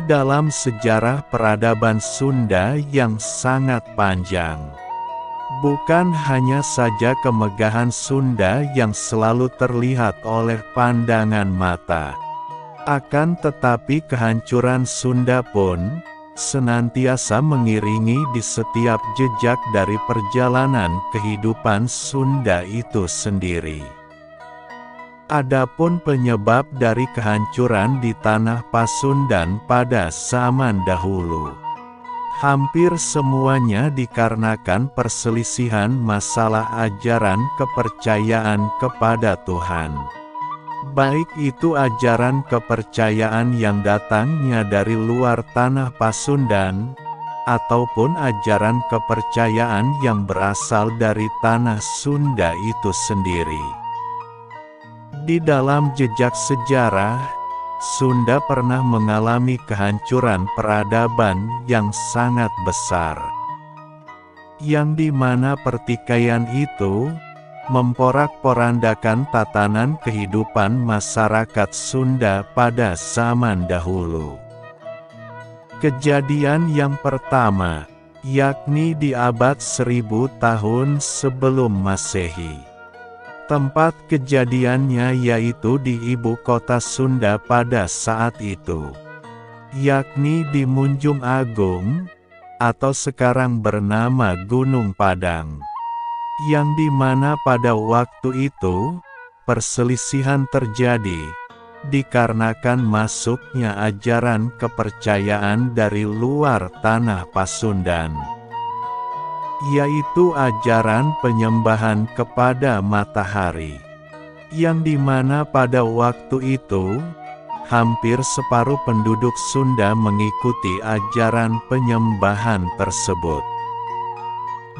Di dalam sejarah peradaban Sunda yang sangat panjang, bukan hanya saja kemegahan Sunda yang selalu terlihat oleh pandangan mata, akan tetapi kehancuran Sunda pun senantiasa mengiringi di setiap jejak dari perjalanan kehidupan Sunda itu sendiri. Adapun penyebab dari kehancuran di tanah Pasundan pada zaman dahulu, hampir semuanya dikarenakan perselisihan masalah ajaran kepercayaan kepada Tuhan. Baik itu ajaran kepercayaan yang datangnya dari luar tanah Pasundan, ataupun ajaran kepercayaan yang berasal dari tanah Sunda itu sendiri. Di dalam jejak sejarah, Sunda pernah mengalami kehancuran peradaban yang sangat besar, yang dimana pertikaian itu memporak-porandakan tatanan kehidupan masyarakat Sunda pada zaman dahulu. Kejadian yang pertama, yakni di abad 1000 tahun sebelum Masehi. Tempat kejadiannya yaitu di ibu kota Sunda pada saat itu, yakni di Munjung Agung, atau sekarang bernama Gunung Padang, yang dimana pada waktu itu, perselisihan terjadi, dikarenakan masuknya ajaran kepercayaan dari luar tanah Pasundan, yaitu ajaran penyembahan kepada matahari, yang dimana pada waktu itu, hampir separuh penduduk Sunda mengikuti ajaran penyembahan tersebut,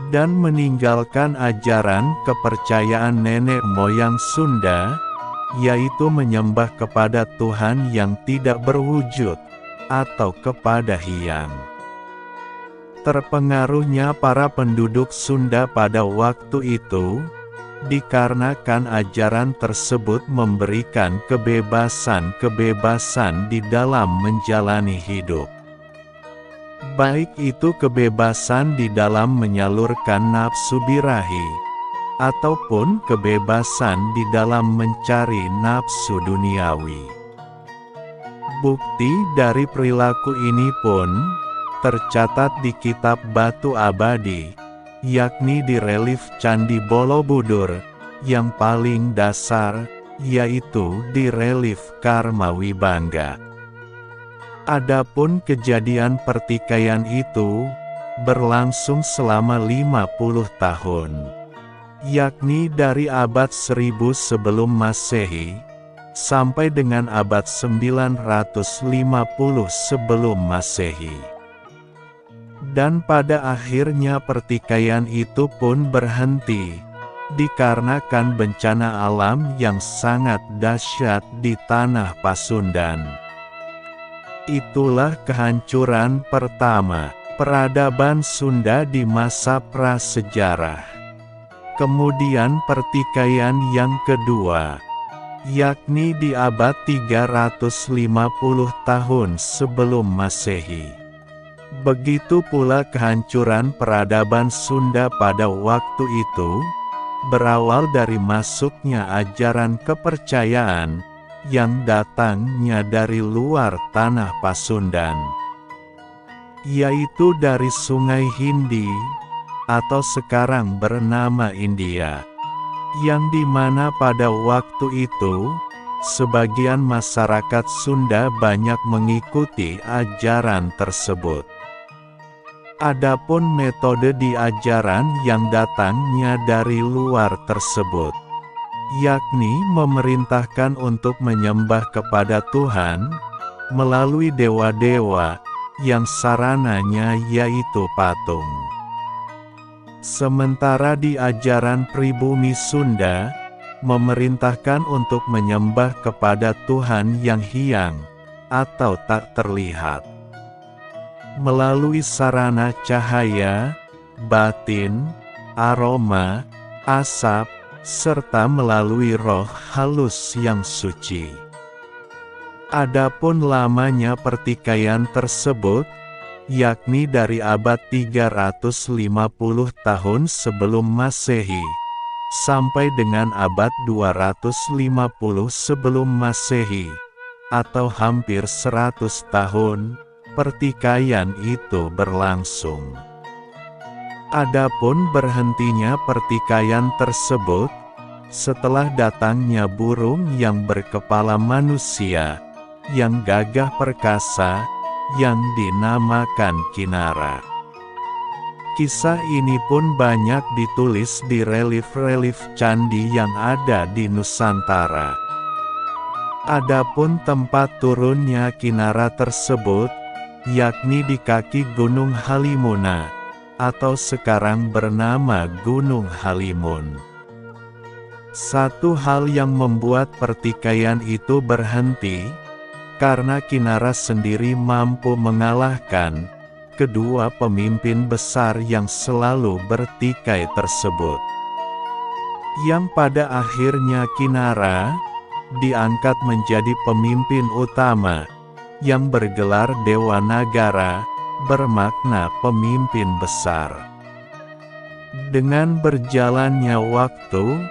dan meninggalkan ajaran kepercayaan nenek moyang Sunda, yaitu menyembah kepada Tuhan yang tidak berwujud, atau kepada hyang. Terpengaruhnya para penduduk Sunda pada waktu itu, dikarenakan ajaran tersebut memberikan kebebasan-kebebasan di dalam menjalani hidup. Baik itu kebebasan di dalam menyalurkan nafsu birahi, ataupun kebebasan di dalam mencari nafsu duniawi. Bukti dari perilaku ini pun tercatat di kitab batu abadi, yakni di relief Candi Borobudur, yang paling dasar, yaitu di relief Karmawibangga. Adapun kejadian pertikaian itu, berlangsung selama 50 tahun, yakni dari abad 1000 sebelum Masehi, sampai dengan abad 950 sebelum Masehi. Dan pada akhirnya pertikaian itu pun berhenti, dikarenakan bencana alam yang sangat dahsyat di tanah Pasundan. Itulah kehancuran pertama, peradaban Sunda di masa prasejarah. Kemudian pertikaian yang kedua, yakni di abad 350 tahun sebelum Masehi. Begitu pula kehancuran peradaban Sunda pada waktu itu, berawal dari masuknya ajaran kepercayaan, yang datangnya dari luar tanah Pasundan, yaitu dari Sungai Hindi, atau sekarang bernama India, yang dimana pada waktu itu, sebagian masyarakat Sunda banyak mengikuti ajaran tersebut. Adapun metode di ajaran yang datangnya dari luar tersebut, yakni memerintahkan untuk menyembah kepada Tuhan, melalui dewa-dewa, yang sarananya yaitu patung. Sementara di ajaran pribumi Sunda, memerintahkan untuk menyembah kepada Tuhan yang hyang, atau tak terlihat, melalui sarana cahaya, batin, aroma, asap, serta melalui roh halus yang suci. Adapun lamanya pertikaian tersebut, yakni dari abad 350 tahun sebelum Masehi, sampai dengan abad 250 sebelum Masehi, atau hampir 100 tahun, pertikaian itu berlangsung. Adapun berhentinya pertikaian tersebut, setelah datangnya burung yang berkepala manusia, yang gagah perkasa, yang dinamakan Kinara. Kisah ini pun banyak ditulis di relief-relief candi yang ada di Nusantara. Adapun tempat turunnya Kinara tersebut, yakni di kaki Gunung Halimuna, atau sekarang bernama Gunung Halimun. Satu hal yang membuat pertikaian itu berhenti, karena Kinara sendiri mampu mengalahkan kedua pemimpin besar yang selalu bertikai tersebut. Yang pada akhirnya Kinara diangkat menjadi pemimpin utama, yang bergelar Dewa Nagara, bermakna pemimpin besar. Dengan berjalannya waktu,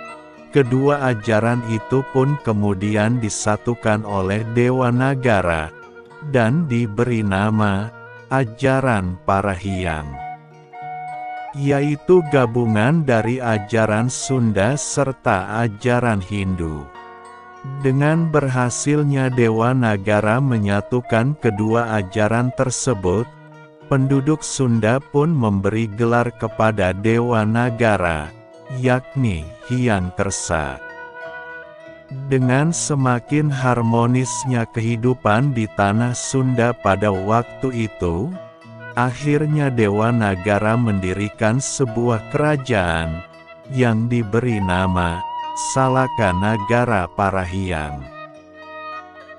kedua ajaran itu pun kemudian disatukan oleh Dewa Nagara, dan diberi nama ajaran Parahiang, yaitu gabungan dari ajaran Sunda serta ajaran Hindu. Dengan berhasilnya Dewa Nagara menyatukan kedua ajaran tersebut, penduduk Sunda pun memberi gelar kepada Dewa Nagara, yakni Hyang Kersa. Dengan semakin harmonisnya kehidupan di tanah Sunda pada waktu itu, akhirnya Dewa Nagara mendirikan sebuah kerajaan, yang diberi nama Salaka Nagara Parahiang.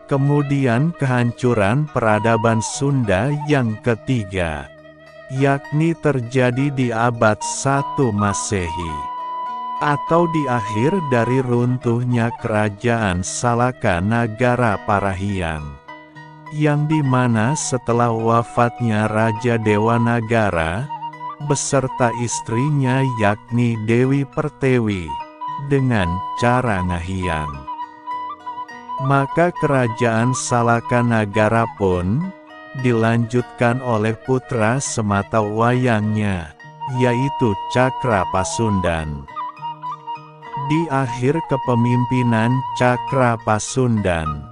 Kemudian kehancuran peradaban Sunda yang ketiga, yakni terjadi di abad 1 Masehi, atau di akhir dari runtuhnya kerajaan Salaka Nagara Parahiang, yang dimana setelah wafatnya Raja Dewa Nagara, beserta istrinya yakni Dewi Pertewi, dengan cara ngahiang, maka kerajaan Salaka Nagara pun dilanjutkan oleh putra semata wayangnya, yaitu Cakra Pasundan. Di akhir kepemimpinan Cakra Pasundan,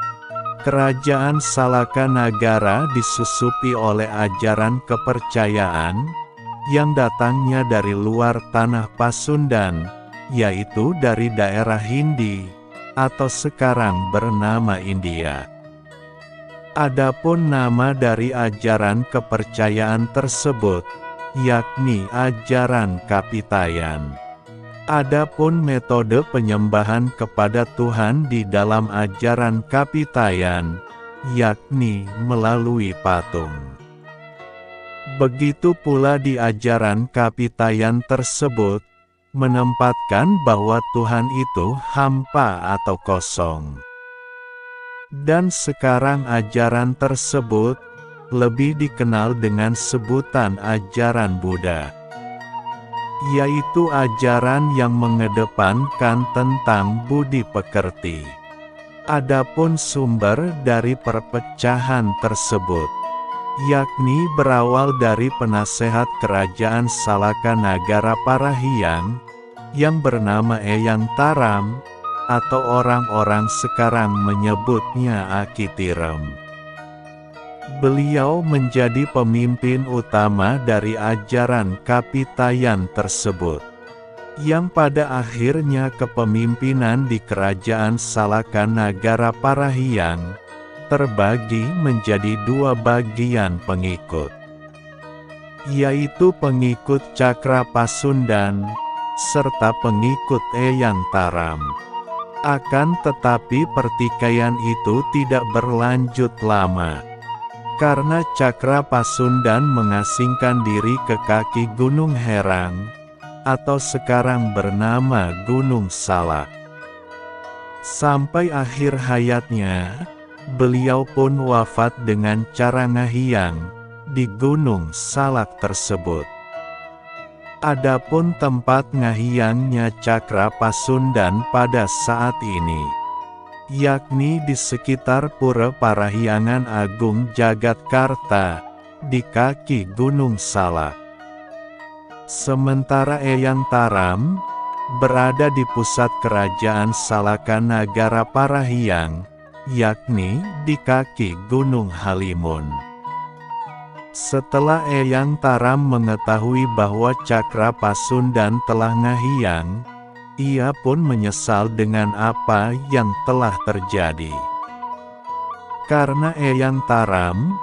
kerajaan Salaka Nagara disusupi oleh ajaran kepercayaan yang datangnya dari luar tanah Pasundan, yaitu dari daerah Hindi, atau sekarang bernama India. Adapun nama dari ajaran kepercayaan tersebut, yakni ajaran Kapitayan. Adapun metode penyembahan kepada Tuhan di dalam ajaran Kapitayan, yakni melalui patung. Begitu pula di ajaran Kapitayan tersebut, menempatkan bahwa Tuhan itu hampa atau kosong. Dan sekarang ajaran tersebut lebih dikenal dengan sebutan ajaran Buddha, yaitu ajaran yang mengedepankan tentang budi pekerti. Adapun sumber dari perpecahan tersebut, yakni berawal dari penasehat kerajaan Salaka Nagara Parahiang, yang bernama Eyang Taram, atau orang-orang sekarang menyebutnya Aki Tirem. Beliau menjadi pemimpin utama dari ajaran Kapitayan tersebut, yang pada akhirnya kepemimpinan di kerajaan Salaka Nagara Parahiang terbagi menjadi dua bagian pengikut, yaitu pengikut Cakra Pasundan, serta pengikut Eyang Taram. Akan tetapi pertikaian itu tidak berlanjut lama, karena Cakra Pasundan mengasingkan diri ke kaki Gunung Herang, atau sekarang bernama Gunung Salak. Sampai akhir hayatnya, Beliau pun wafat dengan cara ngahiyang di Gunung Salak tersebut. Adapun tempat ngahiyangnya Cakra Pasundan pada saat ini, yakni di sekitar Pura Parahyangan Agung Jagatkarta, di kaki Gunung Salak. Sementara Eyang Taram berada di pusat kerajaan Salaka Nagara Parahyang, yakni di kaki Gunung Halimun. Setelah Eyang Taram mengetahui bahwa Cakra Pasundan telah ngahiyang, ia pun menyesal dengan apa yang telah terjadi. Karena Eyang Taram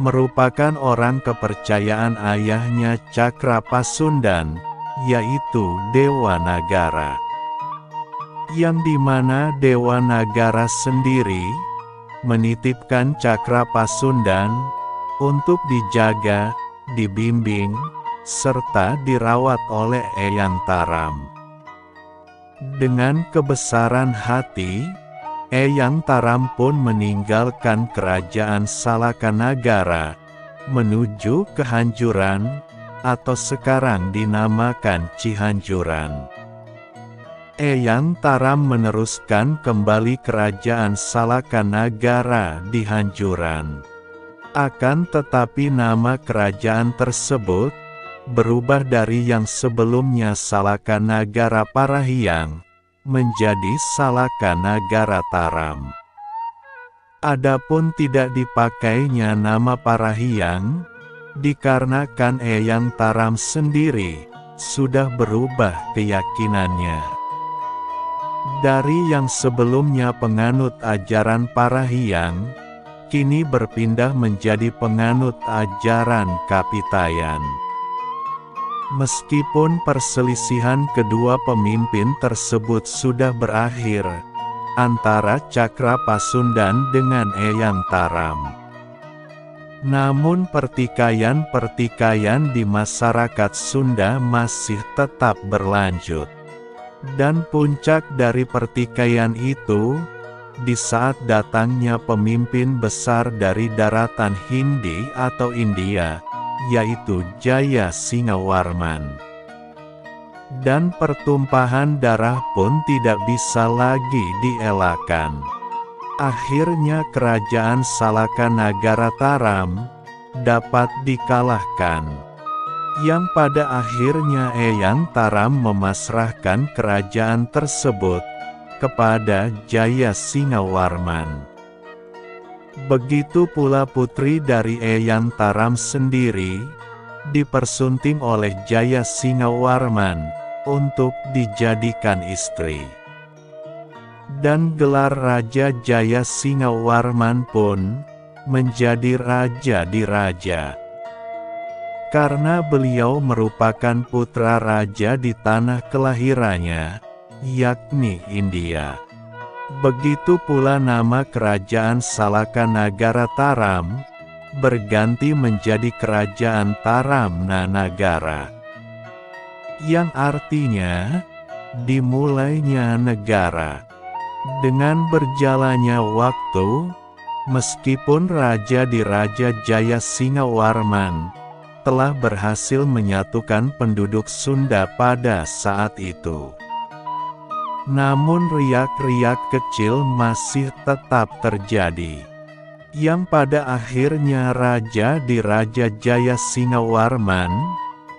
merupakan orang kepercayaan ayahnya Cakra Pasundan, yaitu Dewa Nagara. Yang dimana Dewa Nagara sendiri menitipkan Cakra Pasundan untuk dijaga, dibimbing, serta dirawat oleh Eyang Taram. Dengan kebesaran hati, Eyang Taram pun meninggalkan kerajaan Salaka Nagara, menuju Kehanjuran, atau sekarang dinamakan Cihanjuran. Eyang Taram meneruskan kembali kerajaan Salaka Nagara di Hanjuran. Akan tetapi nama kerajaan tersebut berubah dari yang sebelumnya Salaka Nagara Parahyang menjadi Salaka Nagara Taram. Adapun tidak dipakainya nama Parahyang, dikarenakan Eyang Taram sendiri sudah berubah keyakinannya. Dari yang sebelumnya penganut ajaran Parahyang, kini berpindah menjadi penganut ajaran Kapitayan. Meskipun perselisihan kedua pemimpin tersebut sudah berakhir, antara Cakra Pasundan dengan Eyang Taram, namun pertikaian-pertikaian di masyarakat Sunda masih tetap berlanjut. Dan puncak dari pertikaian itu, di saat datangnya pemimpin besar dari daratan Hindi atau India, yaitu Jaya Singawarman. Dan pertumpahan darah pun tidak bisa lagi dielakkan. Akhirnya kerajaan Salaka Nagara Taram dapat dikalahkan, yang pada akhirnya Eyang Taram memasrahkan kerajaan tersebut kepada Jaya Singawarman. Begitu pula putri dari Eyang Taram sendiri dipersunting oleh Jaya Singawarman untuk dijadikan istri. Dan gelar Raja Jaya Singawarman pun menjadi raja di raja. Karena beliau merupakan putra raja di tanah kelahirannya, yakni India. Begitu pula nama kerajaan Salaka Nagara Taram berganti menjadi Kerajaan Taramna Nagara, yang artinya dimulainya negara. Dengan berjalannya waktu, meskipun raja di Raja Jaya Singawarman telah berhasil menyatukan penduduk Sunda pada saat itu, namun riak-riak kecil masih tetap terjadi, yang pada akhirnya raja di Raja Jaya Singawarman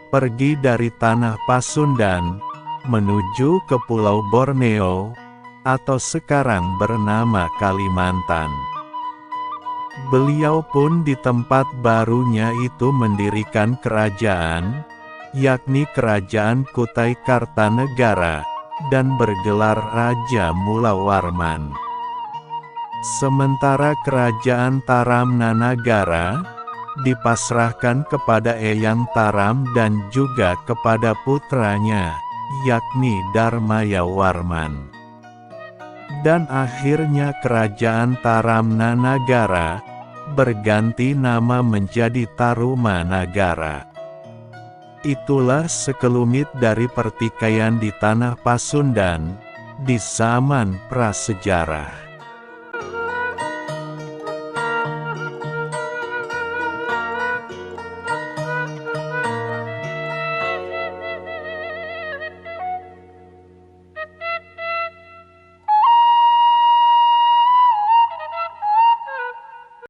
pergi dari tanah Pasundan menuju ke Pulau Borneo, atau sekarang bernama Kalimantan. Beliau pun di tempat barunya itu mendirikan kerajaan, yakni Kerajaan Kutai Kartanegara, dan bergelar Raja Mulawarman. Sementara Kerajaan Taramna Nagara dipasrahkan kepada Eyang Taram dan juga kepada putranya, yakni Darmayawarman. Dan akhirnya Kerajaan Taramna Nagara berganti nama menjadi Tarumanagara. Itulah sekelumit dari pertikaian di tanah Pasundan di zaman prasejarah.